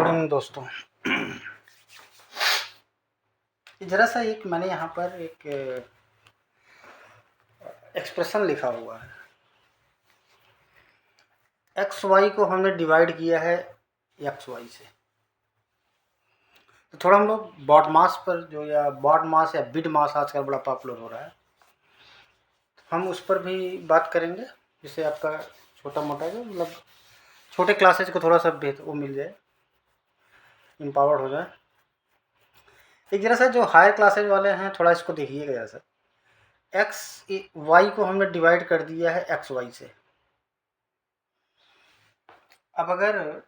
Good evening दोस्तों। ज़रा सा एक मैंने यहाँ पर एक एक्सप्रेशन लिखा हुआ है। एक्स वाई को हमने डिवाइड किया है एक्स वाई से। तो थोड़ा हम लोग बॉड मास पर जो या बॉड मास या बिड मास आजकल बड़ा पॉपुलर हो रहा है, हम उस पर भी बात करेंगे, जिससे आपका छोटा मोटा जो मतलब छोटे क्लासेज को थोड़ा सा बेहतर वो मिल जाए, एम्पावर्ड हो जाए। एक जरा सा जो हायर क्लासेज वाले हैं थोड़ा इसको देखिएगा। जरा सा एक्स वाई को हमने डिवाइड कर दिया है एक्स वाई से। अब अगर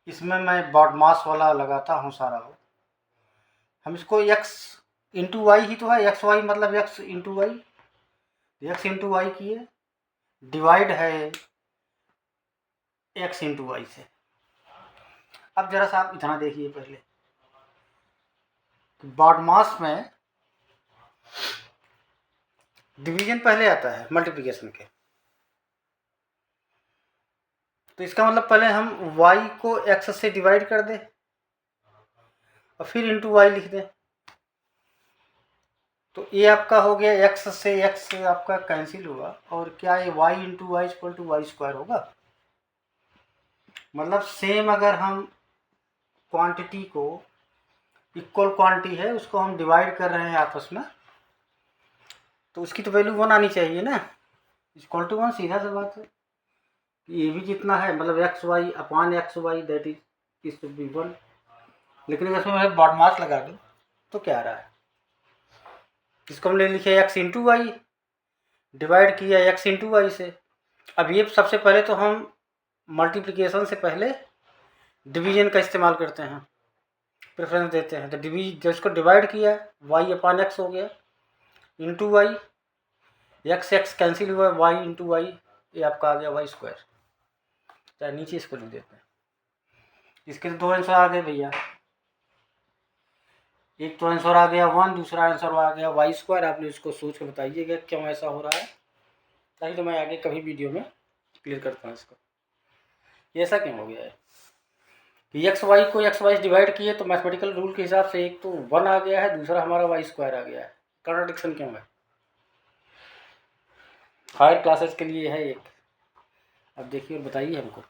इसमें मैं बॉड मास वाला लगाता हूँ सारा हो, हम इसको x इंटू वाई ही तो है, एक्स वाई मतलब x into Y, X into Y किए, डिवाइड है x इंटू वाई से। अब जरा सा आप इतना देखिए, पहले बॉड मास में डिवीजन पहले आता है मल्टीप्लिकेशन के, तो इसका मतलब पहले हम y को x से डिवाइड कर दें और फिर इंटू वाई लिख दें, तो ये आपका हो गया x से x आपका कैंसिल हुआ, और क्या ये y into Y equal to Y square होगा। मतलब सेम अगर हम क्वांटिटी को, इक्वल क्वांटिटी है उसको हम डिवाइड कर रहे हैं आपस में, तो उसकी तो वैल्यू 1 आनी चाहिए ना, इक्वल टू 1, सीधा सा बात है। ये भी जितना है मतलब x y upon x y that is to be 1। लेकिन अगर इसमें मैं बॉड मास लगा दूँ तो क्या आ रहा है, इसको हमने लिखे एक्स इंटू वाई, डिवाइड किया एक्स इंटू वाई से। अब ये सबसे पहले तो हम मल्टीप्लिकेशन से पहले डिवीजन का इस्तेमाल करते हैं, प्रेफरेंस देते हैं। तो जब इसको डिवाइड किया वाई अपॉन एक्स हो गया, into Y, x x cancel हुआ, वाई इंटू वाई, ये आपका आ गया वाई स्क्वायर। चाहे नीचे इसको लिख देते हैं। इसके तो दो आंसर आ गए भैया, एक तो आंसर आ गया 1, दूसरा आंसर आ गया वाई स्क्वायर। आप लोग इसको सोच के बताइएगा क्यों ऐसा हो रहा है, ताकि तो मैं आगे कभी वीडियो में क्लियर करता हूँ इसको, ये ऐसा क्यों हो गया है कि एक्स वाई को एक्स वाई डिवाइड किए तो मैथमेटिकल रूल के हिसाब से एक तो 1 आ गया है, दूसरा हमारा वाई स्क्वायर आ गया है। कॉन्ट्रडिक्शन क्यों है, हायर क्लासेस के लिए है एक। अब देखिए और बताइए हमको,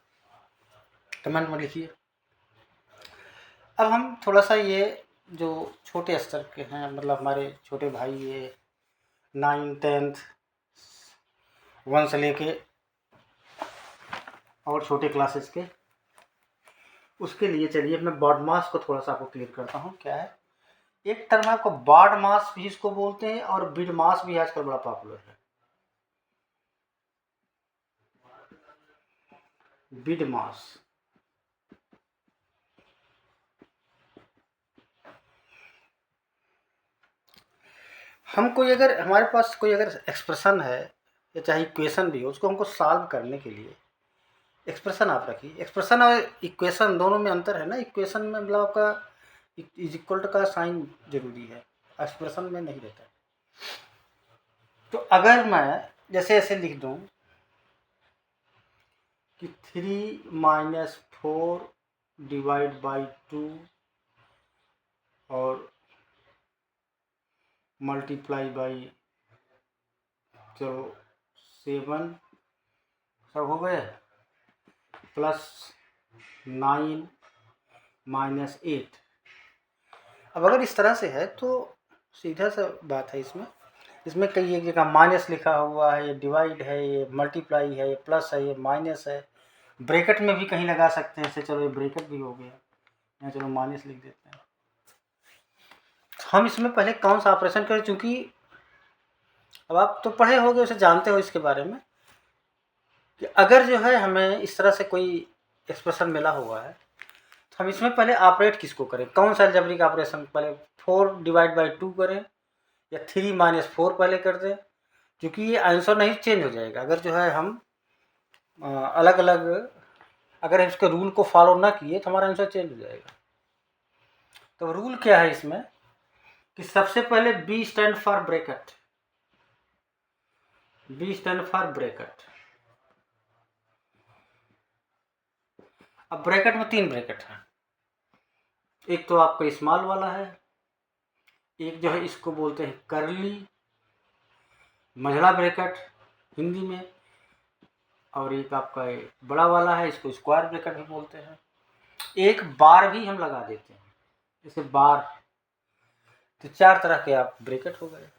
कमेंट में लिखिए। अब हम थोड़ा सा ये जो छोटे स्तर के हैं, मतलब हमारे छोटे भाई, ये 9, 10th 1 से लेके और छोटे क्लासेस के, उसके लिए चलिए मैं बॉड मास को थोड़ा सा आपको क्लियर करता हूँ। क्या है, एक टर्म आपको बॉड मास भी इसको बोलते हैं, और बिड मास भी आजकल बड़ा पॉपुलर है। बिड मास, हम कोई अगर हमारे पास कोई अगर एक्सप्रेशन है या चाहे इक्वेशन भी हो, उसको हमको सॉल्व करने के लिए एक्सप्रेशन आप रखिए। एक्सप्रेशन और इक्वेशन दोनों में अंतर है ना। इक्वेशन में मतलब आपका इज इक्वल टू का साइन जरूरी है, एक्सप्रेशन में नहीं रहता है। तो अगर मैं जैसे ऐसे लिख दूं कि 3 - 4 डिवाइड बाई 2 और मल्टीप्लाई बाई, चलो 7 सब हो गए, प्लस 9 - 8। अब अगर इस तरह से है तो सीधा सा बात है, इसमें कई एक जगह माइनस लिखा हुआ है, ये डिवाइड है, ये मल्टीप्लाई है, ये प्लस है, ये माइनस है, ब्रैकेट में भी कहीं लगा सकते हैं। चलो ये ब्रैकेट भी हो गया, यहाँ चलो माइनस लिख देते हैं। हम इसमें पहले कौन सा ऑपरेशन करें, चूँकि अब आप तो पढ़े होगे, उसे जानते हो इसके बारे में, कि अगर जो है हमें इस तरह से कोई एक्सप्रेशन मिला हुआ है, तो हम इसमें पहले ऑपरेट किसको करें, कौन सा अलजेब्रिक ऑपरेशन पहले, 4 डिवाइड बाई 2 करें या 3 - 4 पहले कर दें, क्योंकि ये आंसर नहीं चेंज हो जाएगा अगर जो है हम अलग अलग, अगर इसके रूल को फॉलो ना किए तो हमारा आंसर चेंज हो जाएगा। तो रूल क्या है इसमें कि सबसे पहले B stand for bracket, B stand for bracket. अब ब्रैकेट में 3 ब्रैकेट हैं, एक तो आपका स्मॉल वाला है, एक जो है इसको बोलते हैं करली मझला ब्रैकेट हिंदी में, और एक आपका बड़ा वाला है, इसको स्क्वायर ब्रैकेट भी बोलते हैं। एक बार भी हम लगा देते हैं, जैसे बार, तो 4 तरह के आप ब्रैकेट हो गए।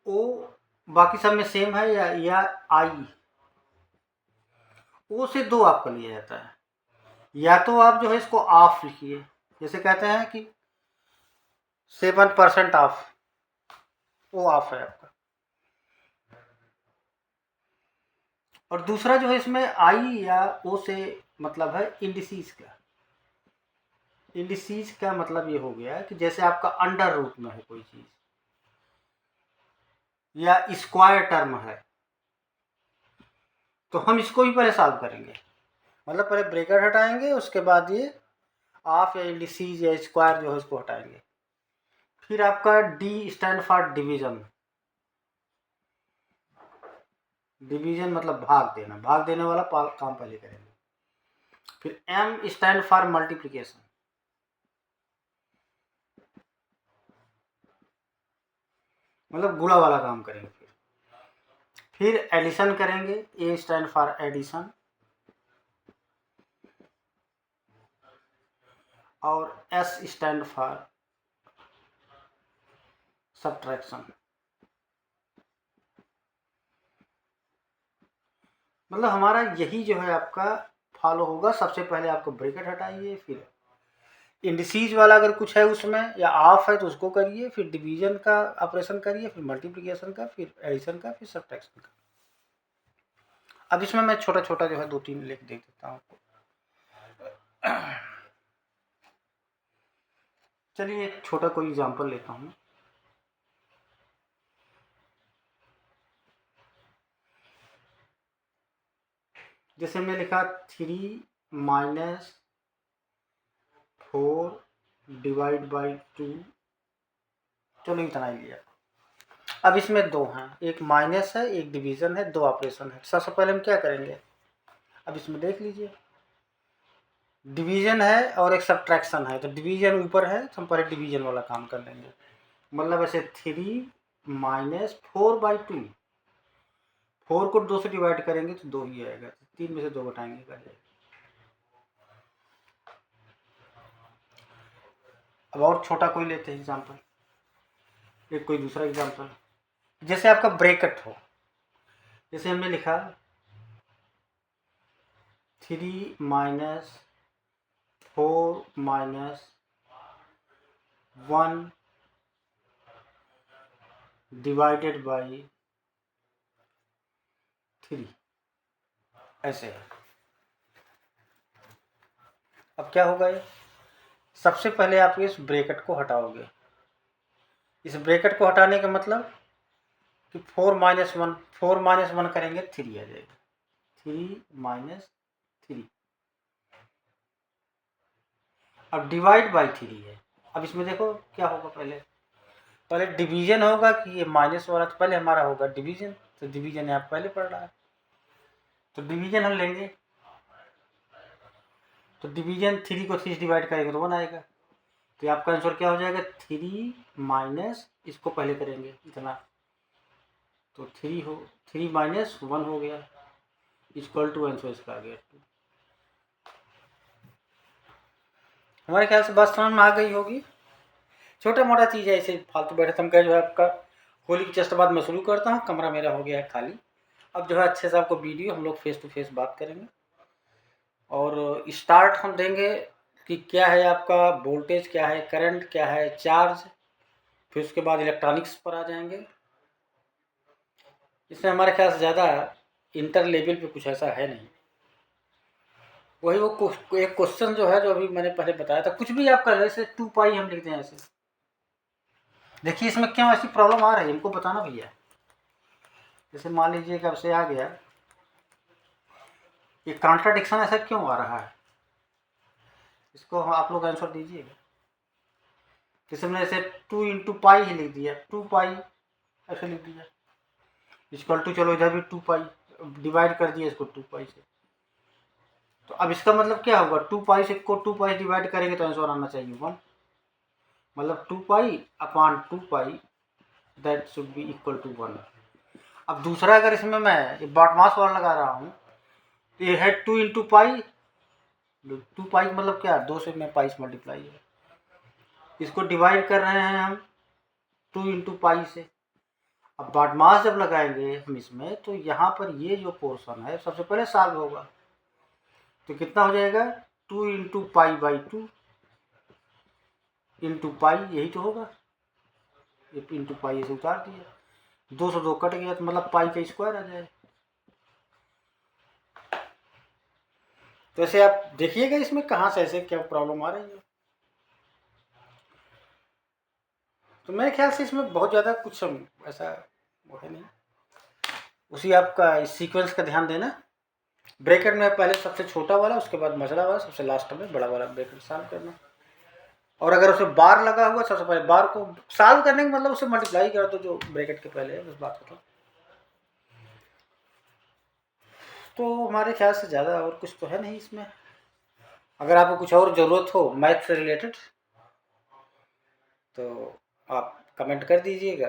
ओ बाकी सब में सेम है या आई, ओ से 2 आपका लिया जाता है, या तो आप जो है इसको ऑफ लिखिए, जैसे कहते हैं कि 7% ऑफ, वो ऑफ है आपका। और दूसरा जो है इसमें आई या ओ से मतलब है इंडिसीज का। इंडिसीज का मतलब ये हो गया कि जैसे आपका अंडर रूट में है कोई चीज या स्क्वायर टर्म है, तो हम इसको भी पहले सॉल्व करेंगे, मतलब पहले ब्रैकेट हटाएंगे, उसके बाद ये ऑफ या इंडिसीज या स्क्वायर जो है उसको हटाएंगे। फिर आपका D stand for division, division मतलब भाग देना, भाग देने वाला काम पहले करेंगे। फिर एम स्टैंड फॉर मल्टीप्लिकेशन, मतलब गुणा वाला काम करेंगे। फिर एडिशन करेंगे, ए स्टैंड फॉर एडिशन, और एस स्टैंड फॉर सब्ट्रैक्शन। मतलब हमारा यही जो है आपका फॉलो होगा। सबसे पहले आपको ब्रैकेट हटाइए, फिर इंडिसीज वाला अगर कुछ है उसमें या ऑफ है तो उसको करिए, फिर डिवीजन का ऑपरेशन करिए, फिर मल्टीप्लिकेशन का, फिर एडिशन का, फिर सब्ट्रैक्शन का। अब इसमें मैं छोटा छोटा जो है 2-3 लिख दे देता हूँ आपको। चलिए एक छोटा कोई एग्जांपल लेता हूँ। जैसे मैं लिखा 3 - 4 डिवाइड बाई 2, चलो इतना ही लिया। अब इसमें 2 हैं, एक माइनस है, एक डिवीजन है, 2 ऑपरेशन है। सबसे पहले हम क्या करेंगे, अब इसमें देख लीजिए, डिवीजन है और एक सब्ट्रैक्शन है, तो डिवीजन ऊपर है तो हम पहले डिवीजन वाला काम कर लेंगे। मतलब ऐसे 3 - 4/2, 4 को 2 से डिवाइड करेंगे तो 2 ही आएगा, 3 में से 2 घटाएंगे कर जाएगा। अब और छोटा कोई लेते हैं एग्जाम्पल, एक कोई दूसरा एग्जाम्पल, जैसे आपका ब्रैकेट हो, जैसे हमने लिखा 3 - 4 - 1 डिवाइडेड बाई 3, ऐसे है। अब क्या होगा, ये सबसे पहले आप इस ब्रैकेट को हटाओगे। इस ब्रैकेट को हटाने का मतलब कि 4 - 1 करेंगे 3 आ जाएगा, 3 - 3। अब डिवाइड बाई 3 है। अब इसमें देखो क्या होगा, पहले डिवीजन होगा कि ये माइनस वाला, तो पहले हमारा होगा डिवीजन, तो डिवीजन यहाँ पहले पड़ रहा है, तो डिवीजन हम लेंगे, तो डिवीजन 3 को 3 से डिवाइड करेंगे तो 1 आएगा, तो आपका आंसर क्या हो जाएगा, 3 माइनस इसको पहले करेंगे इतना, तो 3 - 1 हो गया, इक्वल टू आंसर इसका आ गया 2। हमारे ख्याल से बात समझ में आ गई होगी। छोटा मोटा चीज़ है, ऐसे फालतू बैठे थम का जो है आपका होली की जस्ट बाद मैं शुरू करता हूँ। कमरा मेरा हो गया है खाली, अब जो है अच्छे से आपको वीडियो हम लोग फेस टू फेस बात करेंगे, और स्टार्ट हम देंगे कि क्या है आपका वोल्टेज, क्या है करंट, क्या है चार्ज, फिर उसके बाद इलेक्ट्रॉनिक्स पर आ जाएंगे। इसमें हमारे ख्याल से ज़्यादा इंटर लेवल पे कुछ ऐसा है नहीं, वही वो एक क्वेश्चन जो है जो अभी मैंने पहले बताया था, कुछ भी आप कर ले, जैसे 2 पाई हम लिखते हैं ऐसे। देखिए इसमें क्यों ऐसी प्रॉब्लम आ रही है हमको बताना भैया। जैसे मान लीजिए कि अब से आ गया, ये कॉन्ट्राडिक्शन ऐसा क्यों आ रहा है, इसको आप लोग आंसर दीजिएगा। जैसे मैंने ऐसे 2 × पाई ही लिख दिया, 2 पाई ऐसे लिख दिया, इक्वल टू, चलो इधर भी 2 पाई डिवाइड कर दिया इसको 2 पाई से, तो अब इसका मतलब क्या होगा, 2 पाई से को 2 पाई डिवाइड करेंगे तो आंसर आना चाहिए 1, मतलब 2 pi upon 2 pi that should be equal to 1। अब दूसरा अगर इसमें मैं ये बॉटमास वाला लगा रहा हूँ तो ये है 2 इंटू पाई, 2 पाई मतलब क्या, 2 से मैं पाई से मल्टीप्लाई है, इसको डिवाइड कर रहे हैं हम 2 इंटू पाई से। अब बॉटमास जब लगाएंगे हम इसमें तो यहाँ पर ये जो पोर्शन है सबसे पहले सॉल्व होगा, तो कितना हो जाएगा 2 into pi by 2 into pi, यही तो होगा, ये इंटू पाई से उतार दिया, 2 से 2 कट गया तो मतलब पाई का स्क्वायर आ जाए। तो ऐसे आप देखिएगा इसमें कहाँ से ऐसे क्या प्रॉब्लम आ रही है। तो मेरे ख्याल से इसमें बहुत ज़्यादा कुछ ऐसा वो है नहीं, उसी आपका इस सीक्वेंस का ध्यान देना, ब्रैकेट में पहले सबसे छोटा वाला, उसके बाद मझला वाला, सबसे लास्ट में बड़ा वाला ब्रैकेट सॉल्व करना। और अगर उसे बार लगा हुआ सबसे पहले बार को सॉल्व करने का मतलब उसे मल्टीप्लाई कर दो जो ब्रैकेट के पहले है, बस बात खत्म। तो हमारे ख्याल से ज़्यादा और कुछ तो है नहीं इसमें। अगर आपको कुछ और ज़रूरत हो मैथ से रिलेटेड तो आप कमेंट कर दीजिएगा,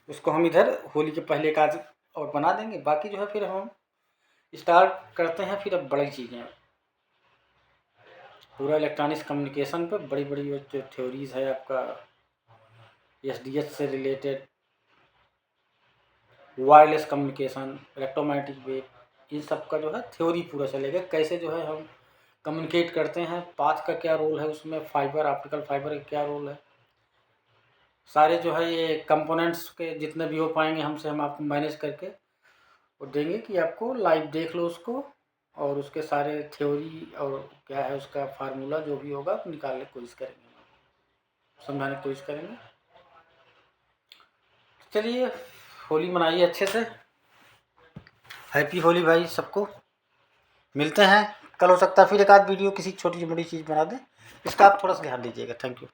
उसको हम इधर होली के पहले का और बना देंगे। बाकी जो है फिर हम स्टार्ट करते हैं फिर अब बड़ी चीज़ें, पूरा इलेक्ट्रॉनिक्स कम्युनिकेशन पे बड़ी बड़ी जो थ्योरीज है आपका एसडीएच से related, wireless communication, electromagnetic wave, इन सब का जो है थ्योरी पूरा चलेगा, कैसे जो है हम कम्युनिकेट करते हैं, पाथ का क्या रोल है उसमें, फाइबर ऑप्टिकल फाइबर का क्या रोल है, सारे जो है ये कंपोनेंट्स के जितने भी हो पाएंगे हमसे हम आपको मैनेज करके और देंगे कि आपको लाइव देख लो उसको, और उसके सारे थ्योरी और क्या है उसका फार्मूला जो भी होगा निकालने की कोशिश करेंगे, समझाने की कोशिश करेंगे। चलिए होली मनाइए अच्छे से, हैप्पी होली भाई सबको, मिलते हैं कल, हो सकता है फिर एक आध वीडियो किसी छोटी बड़ी चीज़ बना दें, इसका आप थोड़ा सा ध्यान दीजिएगा। Thank you.